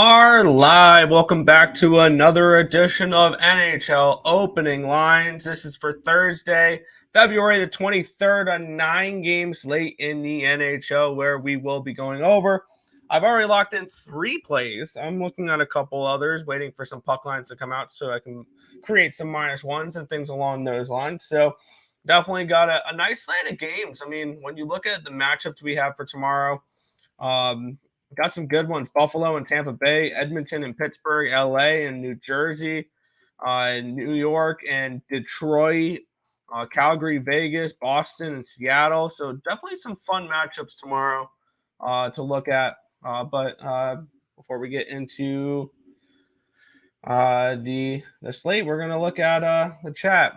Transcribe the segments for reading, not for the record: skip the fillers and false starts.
are live. Welcome back to another edition of NHL Opening Lines. This is for Thursday, February the 23rd, a 9-game slate in the NHL where we will be going over. I've already locked in 3 plays. I'm looking at a couple others, waiting for some puck lines to come out so I can create some -1s and things along those lines. So definitely got a nice slate of games. I mean, when you look at the matchups we have for tomorrow, got some good ones: Buffalo and Tampa Bay, Edmonton and Pittsburgh, LA and New Jersey, New York and Detroit, Calgary, Vegas, Boston and Seattle. So definitely some fun matchups tomorrow to look at. But before we get into the slate, we're gonna look at the chat.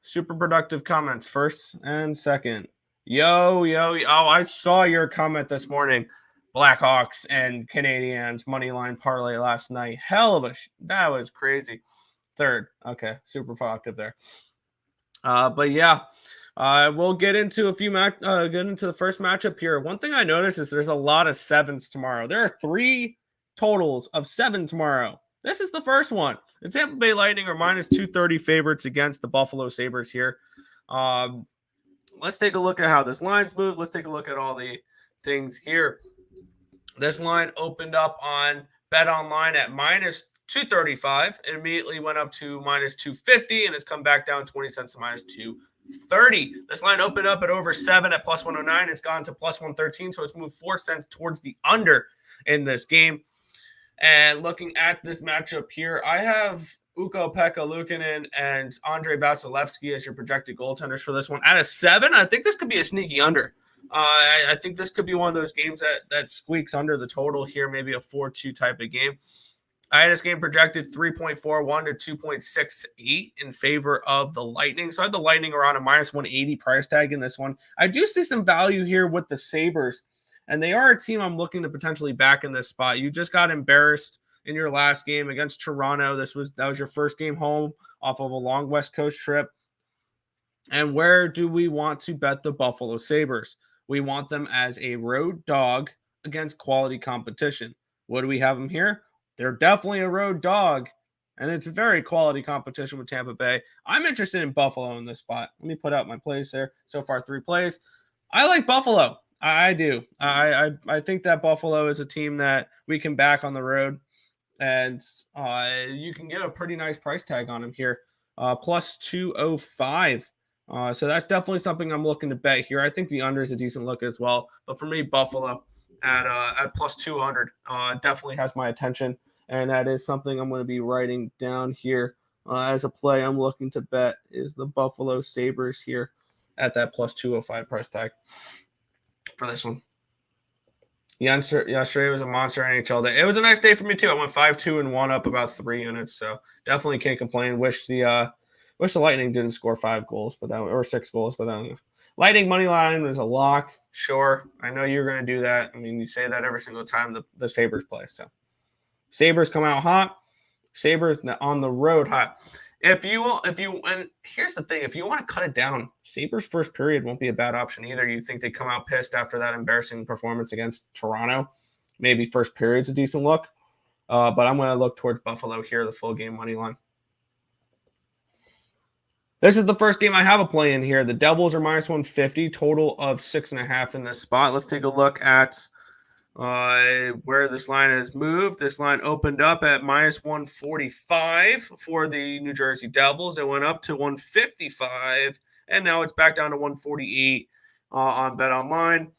Super productive comments first and second. Yo. Oh, I saw your comment this morning. Blackhawks and Canadiens money line parlay last night. Hell of that was crazy. Third. Okay, super productive there. But yeah, we'll get into get into the first matchup here. One thing I noticed is there's a lot of 7s tomorrow. There are 3 totals of 7 tomorrow. This is the first one. The Tampa Bay Lightning are -230 favorites against the Buffalo Sabres here. Let's take a look at how this line's moved. Let's take a look at all the things here. This line opened up on BetOnline at -235. It immediately went up to -250, and it's come back down 20 cents to -230. This line opened up at over 7 at +109. It's gone to +113, so it's moved 4 cents towards the under in this game. And looking at this matchup here, I have Ukko-Pekka Luukkonen and Andrei Vasilevskiy as your projected goaltenders for this one. At a 7, I think this could be a sneaky under. I think this could be one of those games that squeaks under the total here, maybe a 4-2 type of game. I had this game projected 3.41 to 2.68 in favor of the Lightning. So I had the Lightning around a -180 price tag in this one. I do see some value here with the Sabres, and they are a team I'm looking to potentially back in this spot. You just got embarrassed in your last game against Toronto. That was your first game home off of a long West Coast trip. And where do we want to bet the Buffalo Sabres? We want them as a road dog against quality competition. What do we have them here? They're definitely a road dog, and it's a very quality competition with Tampa Bay. I'm interested in Buffalo in this spot. Let me put out my plays there. So far, 3 plays. I like Buffalo. I do. I think that Buffalo is a team that we can back on the road, and you can get a pretty nice price tag on them here, +205. So that's definitely something I'm looking to bet here. I think the under is a decent look as well. But for me, Buffalo at +200 definitely has my attention. And that is something I'm going to be writing down here as a play I'm looking to bet is the Buffalo Sabres here at that +205 price tag for this one. Yesterday was a monster NHL day. It was a nice day for me too. I went 5-2-1 up about 3 units. So definitely can't complain. Wish the Lightning didn't score 5 goals, or 6 goals, but Lightning money line was a lock. Sure, I know you're going to do that. I mean, you say that every single time the Sabres play. So Sabres come out hot. Sabres on the road hot. And here's the thing: if you want to cut it down, Sabres first period won't be a bad option either. You think they come out pissed after that embarrassing performance against Toronto? Maybe first period's a decent look, but I'm going to look towards Buffalo here, the full game money line. This is the first game I have a play in here. The Devils are -150, total of 6.5 in this spot. Let's take a look at where this line has moved. This line opened up at -145 for the New Jersey Devils. It went up to 155, and now it's back down to 148 on BetOnline.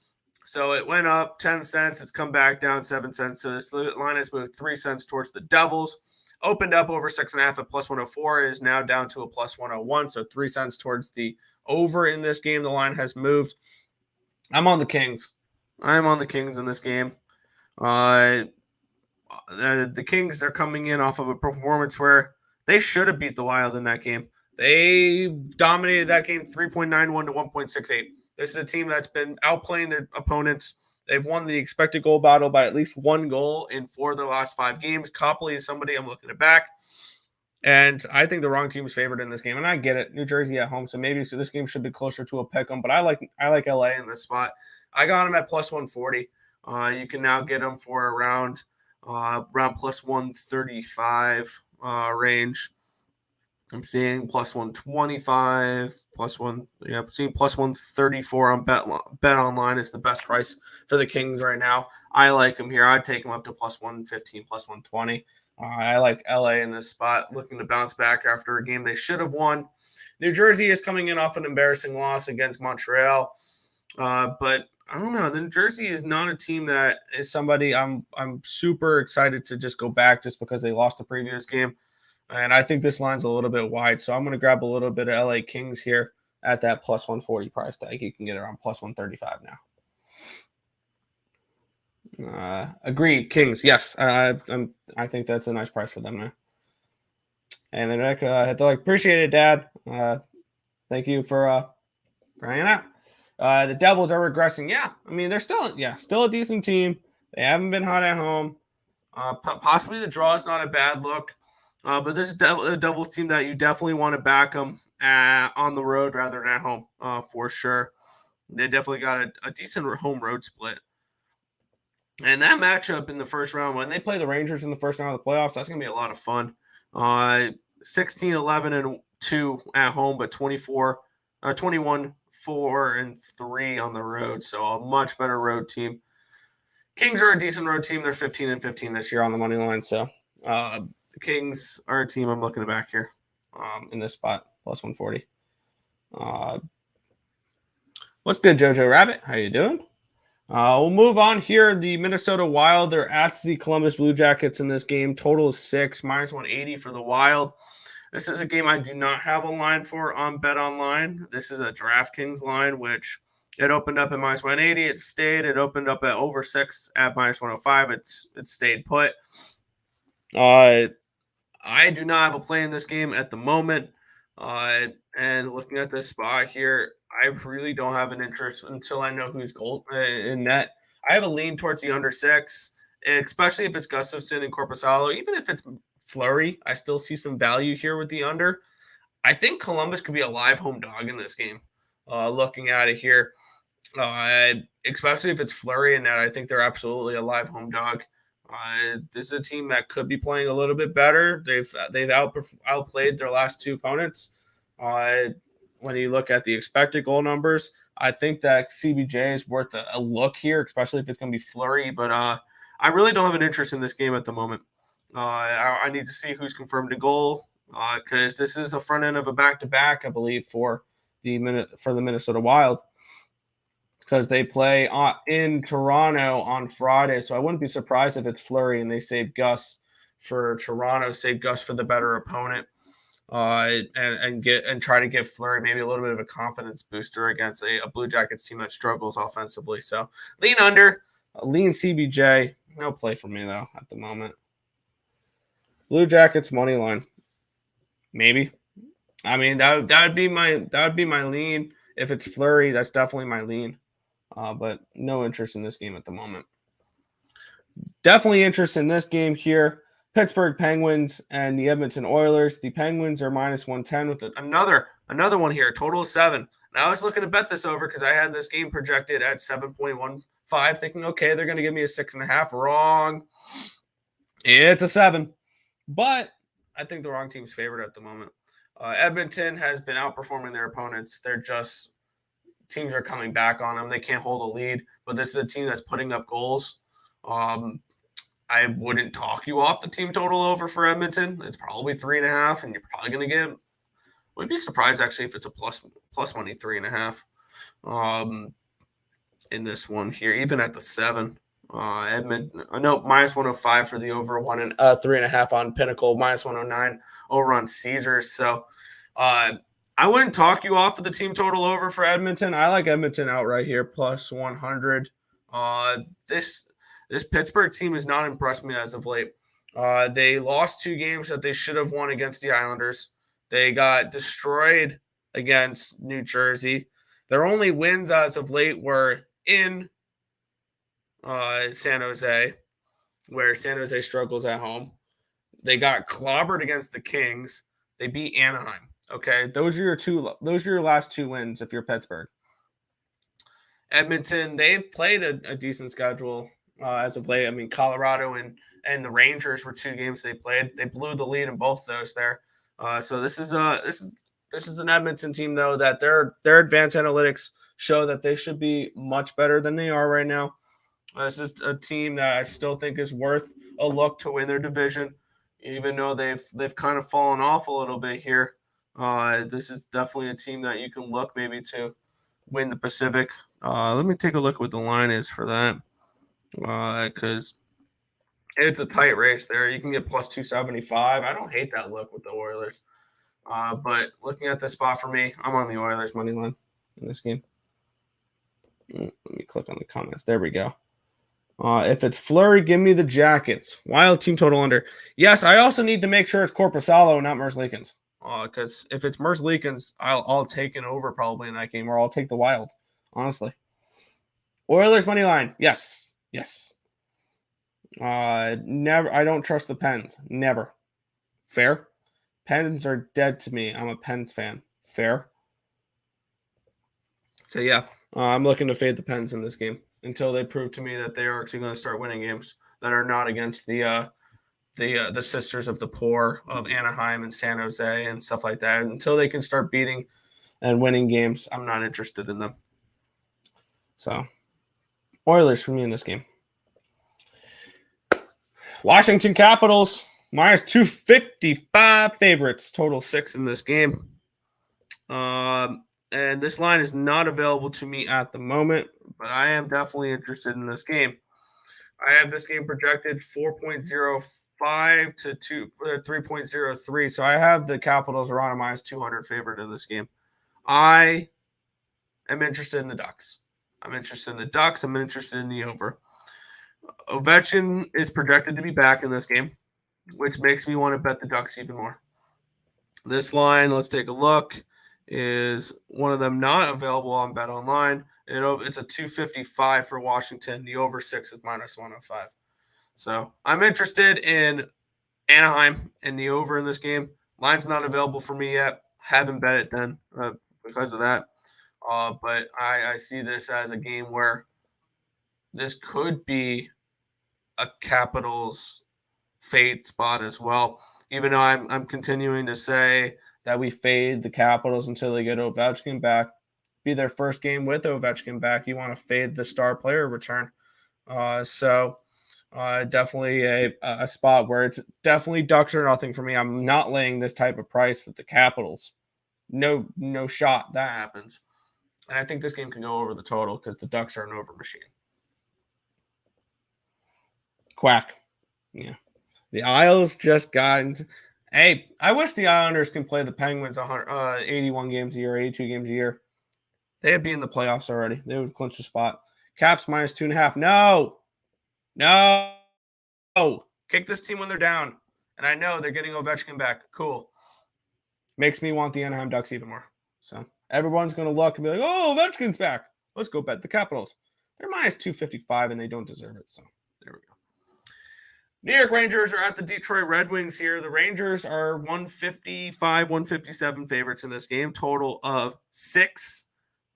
So it went up 10 cents. It's come back down 7 cents. So this line has moved 3 cents towards the Devils. Opened up over 6.5 at +104, is now down to a +101. So 3 cents towards the over in this game. The line has moved. I'm on the Kings. I'm on the Kings in this game. The Kings are coming in off of a performance where they should have beat the Wild in that game. They dominated that game 3.91 to 1.68. This is a team that's been outplaying their opponents. They've won the expected goal battle by at least 1 goal in 4 of their last 5 games. Copley is somebody I'm looking to back. And I think the wrong team is favored in this game. And I get it. New Jersey at home. So this game should be closer to a pick 'em. But I like LA in this spot. I got them at +140. You can now get them for around around plus 135 range. I'm seeing plus 125, I'm seeing plus 134 on Bet Online is the best price for the Kings right now. I like them here. I'd take them up to plus 115, plus 120. I like LA in this spot, looking to bounce back after a game they should have won. New Jersey is coming in off an embarrassing loss against Montreal, but I don't know. The New Jersey is not a team that is somebody I'm super excited to just go back just because they lost the previous game. And I think this line's a little bit wide, so I'm going to grab a little bit of LA Kings here at that plus 140 price tag. You can get around plus 135 now. Agree, Kings. Yes, I think that's a nice price for them now. And then they're like, appreciate it, Dad. Thank you for hanging out. The Devils are regressing. Yeah, I mean they're still a decent team. They haven't been hot at home. Possibly the draw is not a bad look. But this is a Devils team that you definitely want to back them on the road rather than at home for sure. They definitely got a decent home road split. And that matchup in the first round, when they play the Rangers in the first round of the playoffs, that's going to be a lot of fun. 16, 11, and 2 at home, but 21, 4, and 3 on the road. So a much better road team. Kings are a decent road team. They're 15 and 15 this year on the money line. So the Kings are a team I'm looking to back here in this spot, plus 140. What's good, Jojo Rabbit? How you doing? We'll move on here. The Minnesota Wild, they're at the Columbus Blue Jackets in this game. Total is 6, minus 180 for the Wild. This is a game I do not have a line for on Bet Online. This is a DraftKings line, which it opened up at minus 180. It stayed. It opened up at over 6 at minus 105. It stayed put. I do not have a play in this game at the moment. And looking at this spot here, I really don't have an interest until I know who's goal in net. I have a lean towards the under 6, especially if it's Gustafsson and Korpisalo. Even if it's Fleury, I still see some value here with the under. I think Columbus could be a live home dog in this game. Looking at it here, especially if it's Fleury and net, I think they're absolutely a live home dog. This is a team that could be playing a little bit better. They've outplayed their last 2 opponents. When you look at the expected goal numbers, I think that CBJ is worth a look here, especially if it's going to be Fleury. But I really don't have an interest in this game at the moment. I need to see who's confirmed to goal because this is a front end of a back-to-back, I believe, for the Minnesota Wild, because they play in Toronto on Friday. So I wouldn't be surprised if it's Fleury and they save Gus for Toronto, save Gus for the better opponent, and try to give Fleury maybe a little bit of a confidence booster against a Blue Jackets team that struggles offensively. So lean under, lean CBJ. No play for me though at the moment. Blue Jackets money line, maybe. I mean that would be my lean. If it's Fleury, that's definitely my lean. But no interest in this game at the moment. Definitely interest in this game here. Pittsburgh Penguins and the Edmonton Oilers. The Penguins are minus 110 with another one here. Total of 7. And I was looking to bet this over because I had this game projected at 7.15, thinking, okay, they're going to give me a 6.5. Wrong. It's a 7. But I think the wrong team's favorite at the moment. Edmonton has been outperforming their opponents. Teams are coming back on them. They can't hold a lead, but this is a team that's putting up goals. I wouldn't talk you off the team total over for Edmonton. It's probably 3.5, and you're probably going to get. Would be surprised actually if it's a plus money 3.5. In this one here, even at the 7. Edmonton, minus 105 for the over 3.5 on Pinnacle, minus 109 over on Caesars. So, I wouldn't talk you off of the team total over for Edmonton. I like Edmonton outright here, plus 100. This Pittsburgh team has not impressed me as of late. They lost 2 games that they should have won against the Islanders. They got destroyed against New Jersey. Their only wins as of late were in San Jose, where San Jose struggles at home. They got clobbered against the Kings. They beat Anaheim. Okay, those are your last 2 wins if you're Pittsburgh. Edmonton, they've played a decent schedule. as of late. I mean, Colorado and the Rangers were 2 games they played. They blew the lead in both those there. So this is an Edmonton team though that their advanced analytics show that they should be much better than they are right now. This is a team that I still think is worth a look to win their division, even though they've kind of fallen off a little bit here. This is definitely a team that you can look maybe to win the Pacific. Let me take a look at what the line is for that, because it's a tight race there. You can get plus 275. I don't hate that look with the Oilers. But looking at this spot for me, I'm on the Oilers money line in this game. Let me click on the comments. There we go. If it's Fleury, give me the Jackets. Wild team total under. Yes, I also need to make sure it's Korpisalo, not Merzlikins. Because if it's Merzlikins, I'll take an over probably in that game, or I'll take the Wild, honestly. Oilers money line. Yes. Never. I don't trust the Pens. Never. Fair. Pens are dead to me. I'm a Pens fan. Fair. So yeah, I'm looking to fade the Pens in this game until they prove to me that they are actually going to start winning games that are not against the sisters of the poor of Anaheim and San Jose and stuff like that. Until they can start beating and winning games, I'm not interested in them. So, Oilers for me in this game. Washington Capitals, minus 255 favorites, total 6 in this game. And this line is not available to me at the moment, but I am definitely interested in this game. I have this game projected 4.05 to 3.03. So I have the Capitals around a minus 200 favorite in this game. I am interested in the Ducks. I'm interested in the over. Ovechkin is projected to be back in this game, which makes me want to bet the Ducks even more. This line, let's take a look, is one of them not available on Bet Online. It's a 255 for Washington. The over 6 is minus 105. So I'm interested in Anaheim and the over in this game. Line's not available for me yet. Haven't bet it then because of that. But I see this as a game where this could be a Capitals fade spot as well. Even though I'm continuing to say that we fade the Capitals until they get Ovechkin back. Be their first game with Ovechkin back. You want to fade the star player return. So definitely a spot where it's definitely Ducks or nothing for me. I'm not laying this type of price with the Capitals. No shot that happens. And I think this game can go over the total because the Ducks are an over machine. Quack. Yeah. The Isles just got into. Hey, I wish the Islanders can play the Penguins 81 games a year, 82 games a year. They'd be in the playoffs already. They would clinch the spot. Caps minus 2.5. No. Kick this team when they're down. And I know they're getting Ovechkin back. Cool. Makes me want the Anaheim Ducks even more. So everyone's going to look and be like, oh, Ovechkin's back. Let's go bet the Capitals. They're minus 255 and they don't deserve it. So there we go. New York Rangers are at the Detroit Red Wings here. The Rangers are 155, 157 favorites in this game, total of 6.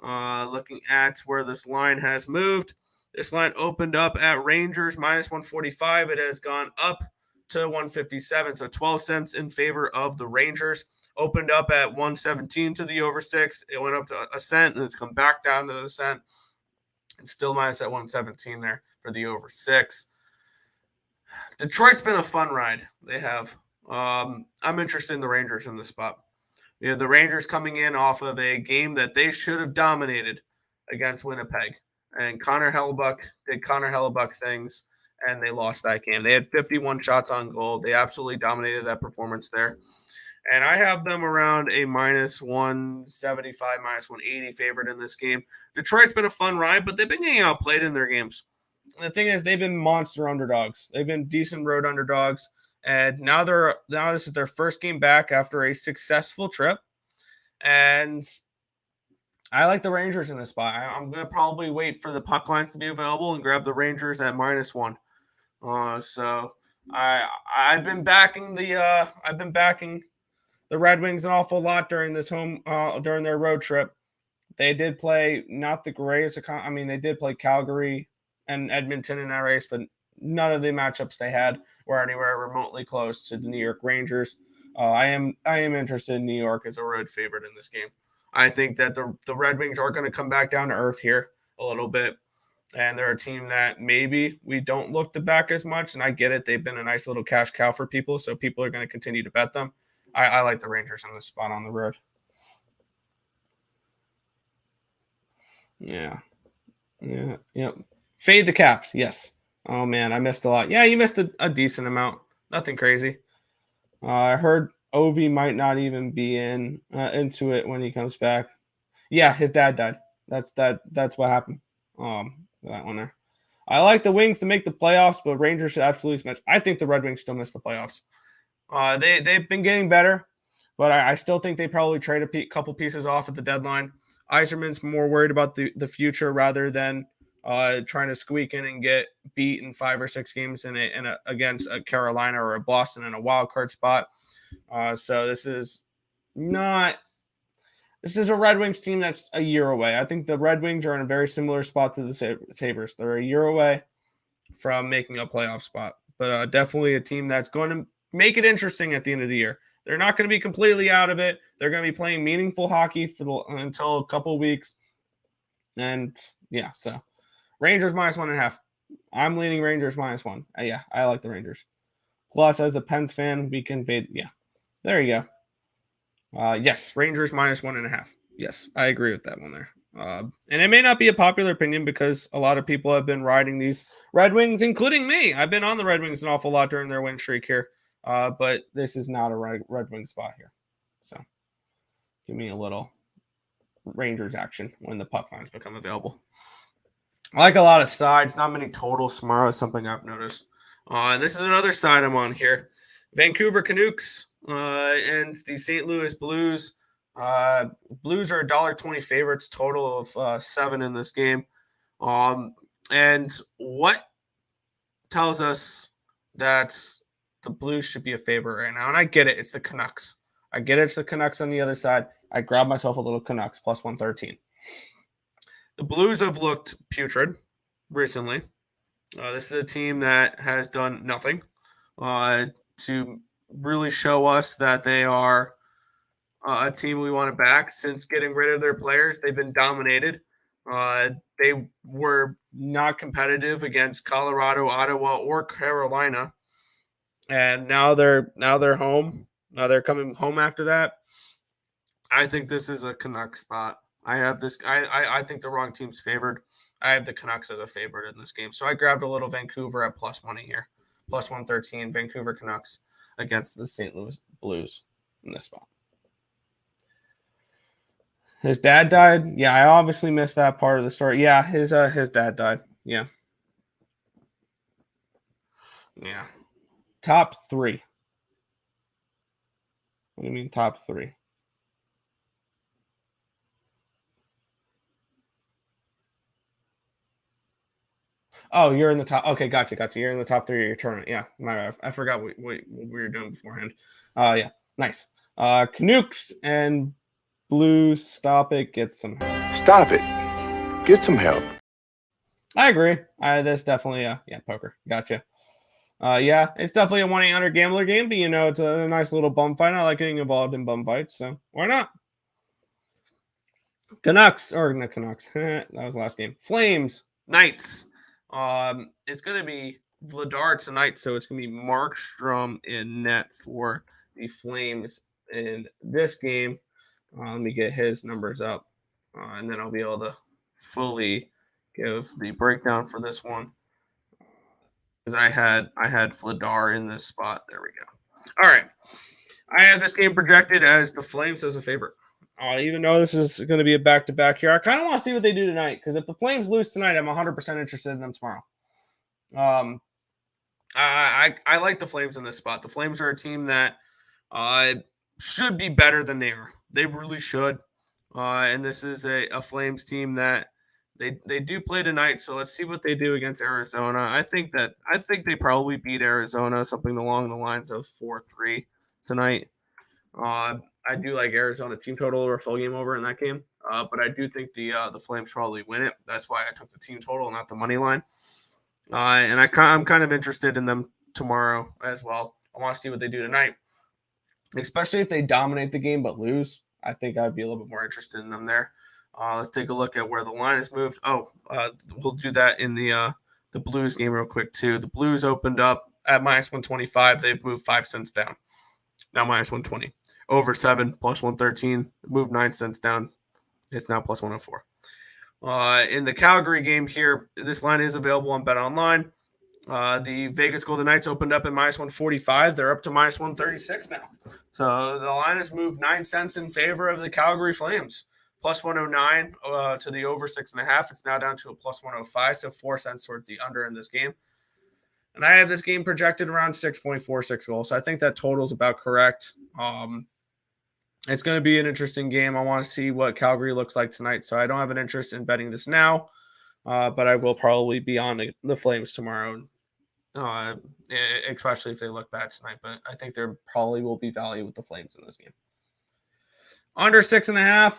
Looking at where this line has moved, this line opened up at Rangers minus 145. It has gone up to 157, so 12 cents in favor of the Rangers. Opened up at 117 to the over 6. It went up to a cent, and it's come back down to the cent. It's still minus at 117 there for the over 6. Detroit's been a fun ride. They have. I'm interested in the Rangers in this spot. We have the Rangers coming in off of a game that they should have dominated against Winnipeg. And Connor Hellebuyck did Connor Hellebuyck things, and they lost that game. They had 51 shots on goal. They absolutely dominated that performance there. And I have them around a minus 175, minus 180 favorite in this game. Detroit's been a fun ride, but they've been getting outplayed in their games. And the thing is, they've been monster underdogs. They've been decent road underdogs. And now this is their first game back after a successful trip. And I like the Rangers in this spot. I'm going to probably wait for the puck lines to be available and grab the Rangers at minus 1. So I've been backing the Red Wings an awful lot during this during their road trip. They did play not the greatest. They did play Calgary and Edmonton in that race, but none of the matchups they had were anywhere remotely close to the New York Rangers. I am interested in New York as a road favorite in this game. I think that the Red Wings are going to come back down to earth here a little bit. And they're a team that maybe we don't look to back as much. And I get it. They've been a nice little cash cow for people. So people are going to continue to bet them. I like the Rangers on this spot on the road. Yeah. Yep. Fade the Caps. Yes. Oh, man. I missed a lot. Yeah, you missed a decent amount. Nothing crazy. I heard Ovi might not even be into it when he comes back. Yeah, his dad died. That's what happened. That one there. I like the Wings to make the playoffs, but Rangers should absolutely smash. I think the Red Wings still miss the playoffs. They've been getting better, but I still think they probably trade a couple pieces off at the deadline. Yzerman's more worried about the future rather than trying to squeak in and get beat in 5 or 6 games against a Carolina or a Boston in a wild card spot. So this is a Red Wings team that's a year away. I think the Red Wings are in a very similar spot to the Sabres. They're a year away from making a playoff spot, but definitely a team that's going to make it interesting at the end of the year. They're not going to be completely out of it. They're going to be playing meaningful hockey until a couple of weeks. And yeah, so Rangers -1.5. I'm leaning Rangers -1. Yeah, I like the Rangers. Plus, as a Pens fan, we can fade. Yeah, there you go. Yes, Rangers -1.5. Yes, I agree with that one there. And it may not be a popular opinion because a lot of people have been riding these Red Wings, including me. I've been on the Red Wings an awful lot during their win streak here. But this is not a Red Wing spot here. So give me a little Rangers action when the puck lines become available. I like a lot of sides, not many totals tomorrow is something I've noticed. And this is another side I'm on here. Vancouver Canucks and the St. Louis Blues. Blues are $1.20 favorites, total of 7 in this game. And what tells us that the Blues should be a favorite right now? And I get it. It's the Canucks. I get it. It's the Canucks on the other side. I grabbed myself a little Canucks +113. The Blues have looked putrid recently. This is a team that has done nothing to really show us that they are a team we want to back. Since getting rid of their players, they've been dominated. They were not competitive against Colorado, Ottawa, or Carolina, and now they're home. Now they're coming home after that. I think this is a Canucks spot. I have this. I think the wrong team's favored. I have the Canucks as a favorite in this game, so I grabbed a little Vancouver at plus money here, +113. Vancouver Canucks against the St. Louis Blues in this spot. His dad died. Yeah, I obviously missed that part of the story. Yeah, his dad died. Yeah. Top 3. What do you mean top 3? Oh, you're in the top. Okay, gotcha. You're in the top 3 of your tournament. Yeah, I forgot what we were doing beforehand. Yeah, nice. Canucks and Blues. Stop it. Get some help. Stop it. Get some help. I agree. That's definitely poker. Gotcha. Yeah, it's definitely a 1-800 gambler game, but it's a nice little bum fight. I like getting involved in bum fights, so why not? Canucks or not Canucks? That was the last game. Flames, Knights. It's gonna be Vladar tonight, so it's gonna be Markstrom in net for the Flames in this game. Let me get his numbers up, and then I'll be able to fully give the breakdown for this one. Because I had Vladar in this spot. There we go. All right, I have this game projected as the Flames as a favorite. Even though this is going to be a back-to-back here, I kind of want to see what they do tonight. Because if the Flames lose tonight, I'm 100% interested in them tomorrow. I like the Flames in this spot. The Flames are a team that should be better than they are. They really should. And this is a Flames team that they do play tonight. So let's see what they do against Arizona. I think they probably beat Arizona, something along the lines of 4-3 tonight. I do like Arizona team total or full game over in that game. But I do think the Flames probably win it. That's why I took the team total, not the money line. And I'm kind of interested in them tomorrow as well. I want to see what they do tonight, especially if they dominate the game but lose. I think I'd be a little bit more interested in them there. Let's take a look at where the line is moved. We'll do that in the Blues game real quick too. The Blues opened up at minus 125. They've moved 5 cents down. Now minus 120. Over 7 plus 113. Moved 9 cents down. It's now plus 104. In the Calgary game here, this line is available on Bet Online. The Vegas Golden Knights opened up at minus 145. They're up to minus 136 now. So the line has moved 9 cents in favor of the Calgary Flames. Plus 109 to the over 6.5. It's now down to a plus 105. So 4 cents towards the under in this game. And I have this game projected around 6.46 goals. So I think that total is about correct. It's going to be an interesting game. I want to see what Calgary looks like tonight. So I don't have an interest in betting this now. But I will probably be on the Flames tomorrow. Especially if they look bad tonight. But I think there probably will be value with the Flames in this game. Under 6.5.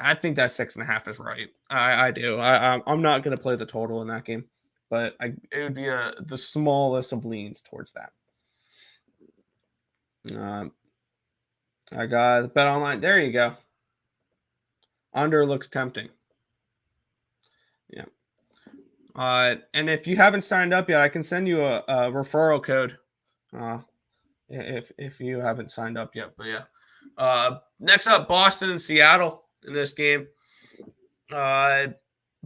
I think that 6.5 is right. I do. I'm not going to play the total in that game, but it would be the smallest of leans towards that. I got the Bet Online. There you go. Under looks tempting. Yeah. And if you haven't signed up yet, I can send you a referral code. If you haven't signed up yet, but yeah. Next up, Boston and Seattle in this game.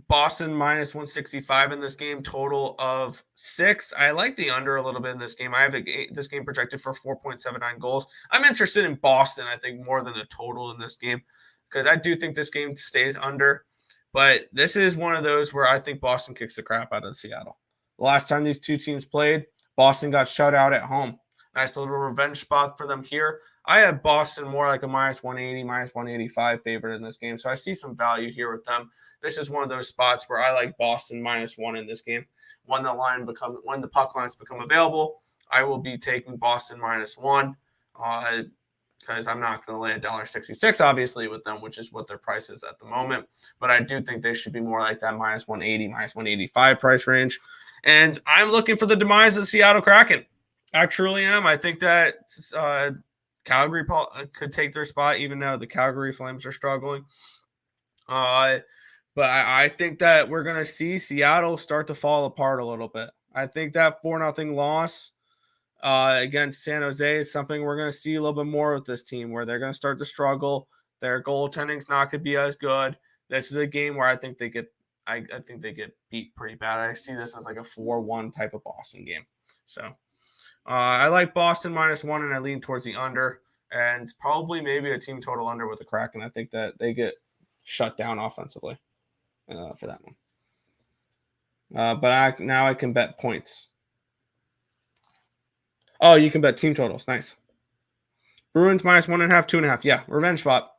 Boston minus 165 in this game, total of 6. I like the under a little bit in this game. I have this game projected for 4.79 goals. I'm interested in Boston, I think, more than the total in this game because I do think this game stays under. But this is one of those where I think Boston kicks the crap out of Seattle. The last time these two teams played, Boston got shut out at home. Nice little revenge spot for them here. I have Boston more like a minus 180, minus 185 favorite in this game. So I see some value here with them. This is one of those spots where I like Boston minus 1 in this game. When the puck lines become available, I will be taking Boston minus 1 because I'm not going to lay $1.66 obviously with them, which is what their price is at the moment. But I do think they should be more like that minus 180, minus 185 price range. And I'm looking for the demise of the Seattle Kraken. I truly am. I think that Calgary could take their spot, even though the Calgary Flames are struggling. But I think that we're going to see Seattle start to fall apart a little bit. I think that 4-0 loss against San Jose is something we're going to see a little bit more with this team, where they're going to start to struggle. Their goaltending's not going to be as good. This is a game where I think they get beat pretty bad. I see this as like a 4-1 type of Boston game. So I like Boston minus 1, and I lean towards the under, and probably maybe a team total under with the Kraken. I think that they get shut down offensively for that one. But now I can bet points. Oh, you can bet team totals. Nice. Bruins minus 1.5, 2.5. Yeah, revenge spot.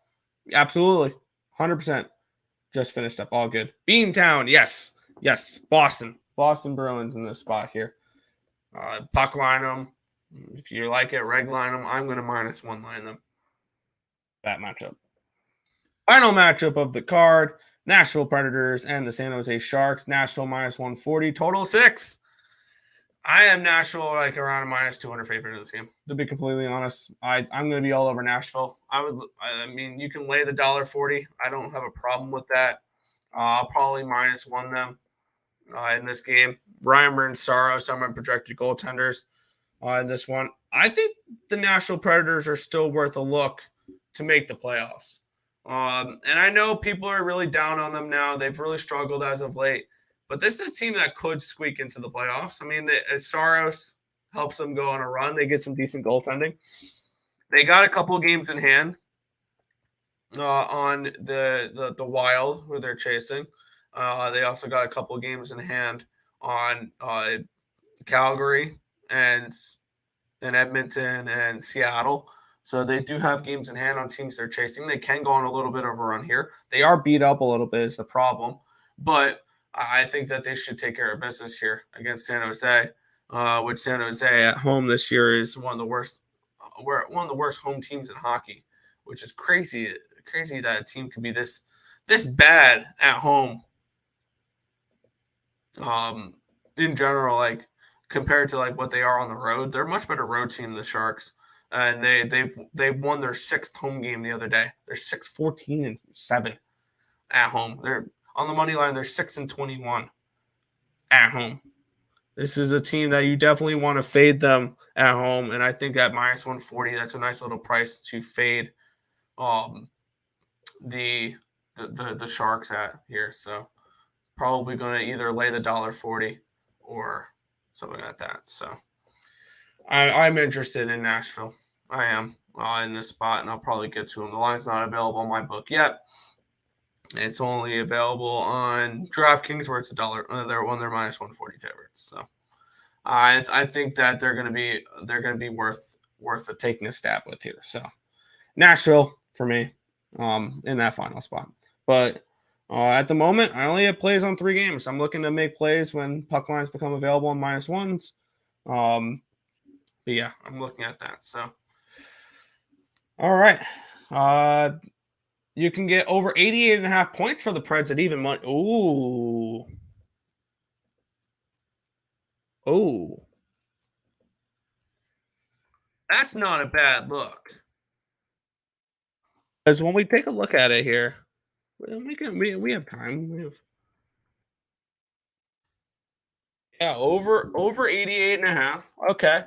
Absolutely. 100%. Just finished up. All good. Beantown. Yes. Boston Bruins in this spot here. Puck line them. If you like it, reg line them. I'm going to minus 1 line them. That matchup. Final matchup of the card. Nashville Predators and the San Jose Sharks. Nashville minus 140. Total 6. I have Nashville like around a minus 200 favorite in this game. To be completely honest, I'm going to be all over Nashville. I mean, you can lay the $1.40. I don't have a problem with that. I'll probably minus 1 them in this game. Reimer and Saros, some of my projected goaltenders in this one. I think the Nashville Predators are still worth a look to make the playoffs. And I know people are really down on them now. They've really struggled as of late. But this is a team that could squeak into the playoffs. I mean, Saros helps them go on a run. They get some decent goaltending. They got a couple of games in hand on the Wild, who they're chasing. They also got a couple of games in hand on Calgary and Edmonton and Seattle. So they do have games in hand on teams they're chasing. They can go on a little bit of a run here. They are beat up a little bit is the problem. But I think that they should take care of business here against San Jose, which San Jose at home this year is one of the worst home teams in hockey, which is crazy that a team could be this bad at home. in general, like compared to like what they are on the road, they're a much better road team than the Sharks. And they won their 6th home game the other day. They're 6-14-7 at home. They're on the money line. They're 6-21 at home. This is a team that you definitely want to fade them at home, and I think at -140, that's a nice little price to fade the Sharks at here. So probably going to either lay the $1.40 or something like that. So I'm interested in Nashville. I am in this spot, and I'll probably get to them. The line's not available on my book yet. It's only available on DraftKings, where it's $1. They're -140 favorites. So I think that they're going to be worth taking a stab with here. So Nashville for me, in that final spot. But at the moment, I only have plays on 3 games. I'm looking to make plays when puck lines become available on -1s. But yeah, I'm looking at that. So, all right. You can get over 88.5 points for the Preds at even money. Ooh. That's not a bad look. Because when we take a look at it here, we have time. Over 88.5. Okay.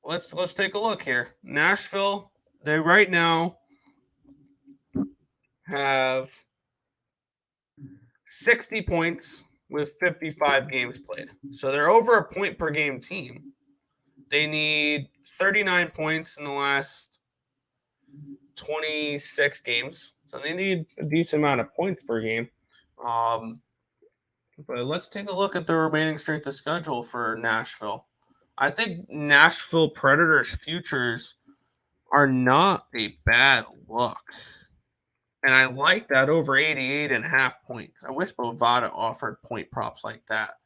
Let's take a look here. Nashville, they right now have 60 points with 55 games played. So they're over a point per game team. They need 39 points in the last 26 games. So they need a decent amount of points per game. But let's take a look at the remaining strength of schedule for Nashville. I think Nashville Predators futures are not a bad look. And I like that over 88.5 points. I wish Bovada offered point props like that.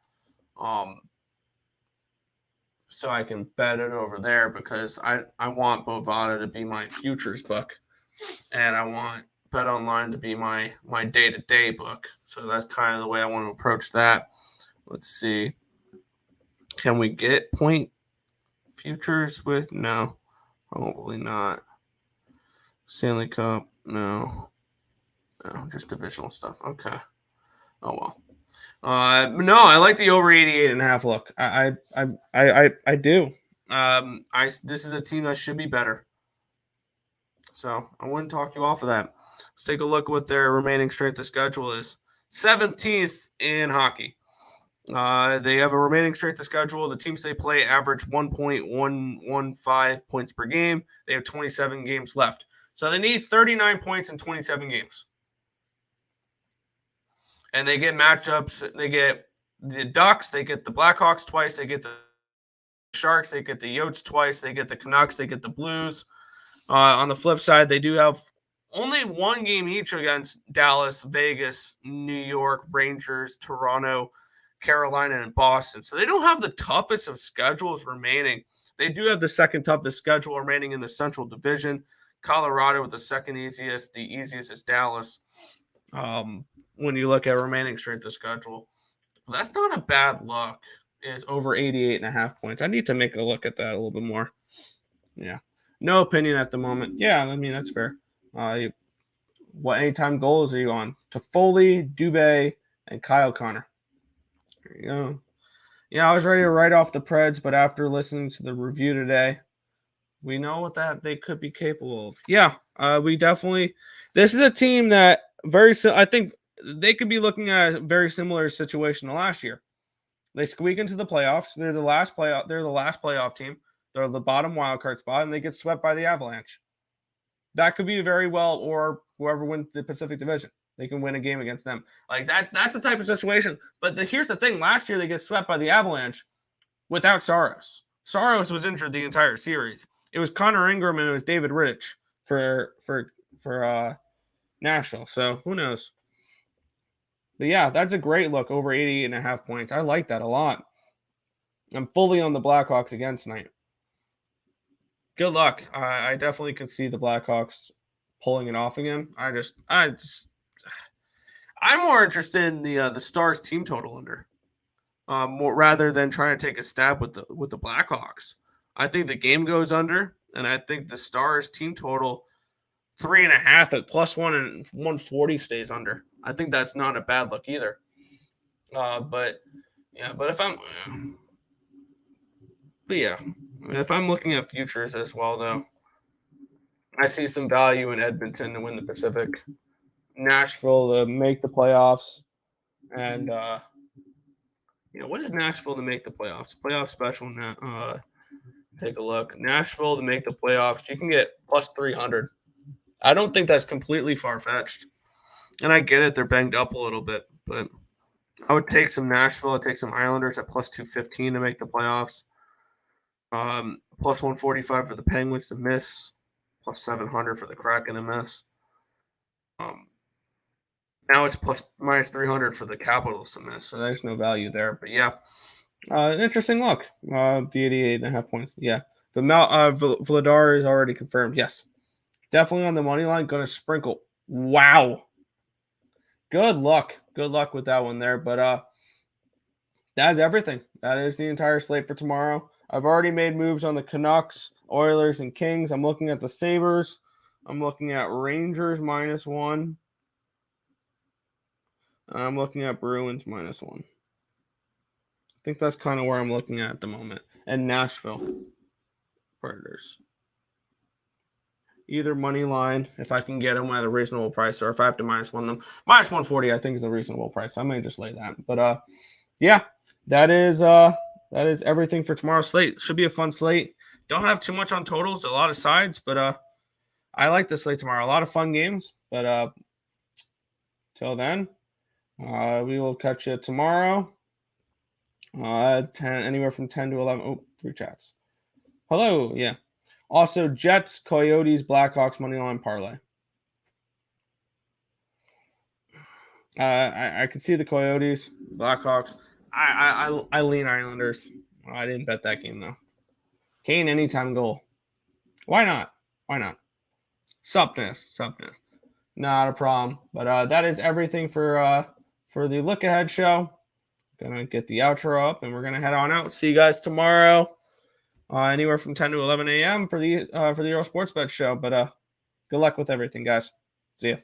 So I can bet it over there, because I want Bovada to be my futures book. And I want Bet Online to be my day-to-day book. So that's kind of the way I want to approach that. Let's see. Can we get point futures with? No, probably not. Stanley Cup? No, just divisional stuff. Okay. Oh well. No, I like the over 88.5 look. I do. This is a team that should be better. So I wouldn't talk you off of that. Let's take a look at what their remaining strength of schedule is. 17th in hockey. They have a remaining strength of schedule. The teams they play average 1.115 points per game. They have 27 games left. So they need 39 points in 27 games. And they get matchups. They get the Ducks. They get the Blackhawks twice. They get the Sharks. They get the Yotes twice. They get the Canucks. They get the Blues. On the flip side, they do have only 1 game each against Dallas, Vegas, New York, Rangers, Toronto, Carolina, and Boston. So they don't have the toughest of schedules remaining. They do have the second toughest schedule remaining in the Central Division. Colorado with the second easiest. The easiest is Dallas. When you look at remaining strength of schedule, that's not a bad look. Is over 88.5 points. I need to make a look at that a little bit more. Yeah. No opinion at the moment. Yeah, I mean, that's fair. What anytime goals are you on? Toffoli, Dubé, and Kyle Connor. There you go. Yeah, I was ready to write off the Preds, but after listening to the review today, we know what that they could be capable of. Yeah, we definitely. This is a team that I think they could be looking at a very similar situation to last year. They squeak into the playoffs. They're the last playoff team. They're the bottom wildcard spot, and they get swept by the Avalanche. That could be very well, or whoever wins the Pacific Division, they can win a game against them. Like that. That's the type of situation. But here's the thing: last year they get swept by the Avalanche without Saros. Saros was injured the entire series. It was Connor Ingram and it was David Rittich for Nashville. So who knows? But yeah, that's a great look. Over 88.5 points. I like that a lot. I'm fully on the Blackhawks again tonight. Good luck. I definitely can see the Blackhawks pulling it off again. I'm more interested in the Stars team total under. more rather than trying to take a stab with the Blackhawks. I think the game goes under, and I think the Stars team total 3.5 at +1 and 140 stays under. I think that's not a bad look either. But if I'm looking at futures as well, though, I see some value in Edmonton to win the Pacific, Nashville to make the playoffs, and what is Nashville to make the playoffs? Playoff special. Take a look. Nashville to make the playoffs. You can get +300. I don't think that's completely far fetched, and I get it. They're banged up a little bit, but I would take some Nashville. I'd take some Islanders at +215 to make the playoffs. +145 for the Penguins to miss. +700 for the Kraken to miss. Now it's -300 for the Capitals to miss. So there's no value there. But yeah, an interesting look. The 88.5 points. Yeah. The Vladar is already confirmed. Yes. Definitely on the money line. Going to sprinkle. Wow. Good luck. Good luck with that one there. But that's everything. That is the entire slate for tomorrow. I've already made moves on the Canucks, Oilers, and Kings. I'm looking at the Sabres. I'm looking at Rangers -1. I'm looking at Bruins -1. I think that's kind of where I'm looking at the moment. And Nashville Predators. Either money line, if I can get them at a reasonable price, or if I have to -1 them. -140, I think, is a reasonable price. I may just lay that. But yeah, that is everything for tomorrow's slate. Should be a fun slate. Don't have too much on totals, a lot of sides, but I like the slate tomorrow. A lot of fun games. But till then, we will catch you tomorrow. anywhere from 10 to 11. Oh, 3 chats. Hello, yeah. Also, Jets, Coyotes, Blackhawks, moneyline parlay. I can see the Coyotes, Blackhawks. I lean Islanders. I didn't bet that game though. Kane anytime goal. Why not? Why not? Supness. Not a problem. But that is everything for the look ahead show. Gonna get the outro up and we're gonna head on out. See you guys tomorrow. Anywhere from 10 to 11 a.m. for the Earle Sports Bet show. But good luck with everything, guys. See ya.